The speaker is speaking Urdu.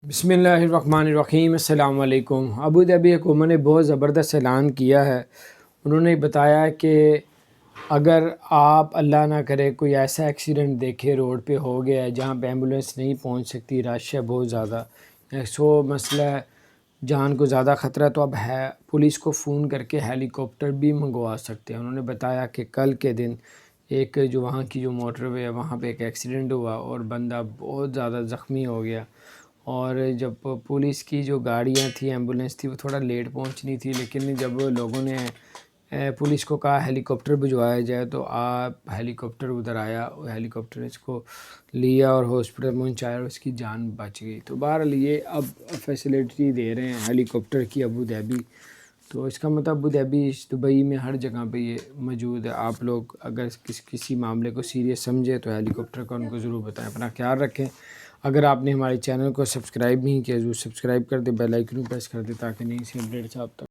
بسم اللہ الرحمن الرحیم۔ السلام علیکم۔ ابوظہبی حکومت نے بہت زبردست اعلان کیا ہے۔ انہوں نے بتایا کہ اگر آپ اللہ نہ کرے کوئی ایسا ایکسیڈنٹ دیکھے روڈ پہ ہو گیا ہے جہاں پہ ایمبولینس نہیں پہنچ سکتی، رش ہے بہت زیادہ، مسئلہ ہے، جان کو زیادہ خطرہ ہے، تو اب پولیس کو فون کر کے ہیلی کاپٹر بھی منگوا سکتے ہیں۔ انہوں نے بتایا کہ کل کے دن ایک جو وہاں کی جو موٹر وے ہے وہاں پہ ایک ایکسیڈنٹ ہوا اور بندہ بہت زیادہ زخمی ہو گیا، اور جب پولیس کی جو گاڑیاں تھیں، ایمبولینس تھی، وہ تھوڑا لیٹ پہنچنی تھی، لیکن جب لوگوں نے پولیس کو کہا ہیلی کاپٹر بھجوایا جائے تو آپ ہیلی کاپٹر ادھر آیا، ہیلی کاپٹر اس کو لیا اور ہاسپٹل پہنچایا اور اس کی جان بچ گئی۔ تو بہرحال یہ اب فیسلٹی دے رہے ہیں ہیلی کاپٹر کی ابوظہبی، تو اس کا مطلب ابوظہبی، دبئی میں ہر جگہ پہ یہ موجود ہے۔ آپ لوگ اگر کسی معاملے کو سیریس سمجھے تو ہیلی کاپٹر کا ان کو ضرور بتائیں۔ اپنا خیال رکھیں۔ اگر آپ نے ہمارے چینل کو سبسکرائب نہیں کیا ضرور سبسکرائب کر دیں، بیل آئیکن پریس کر دیں تاکہ نئی سی اپڈیٹس آپ تک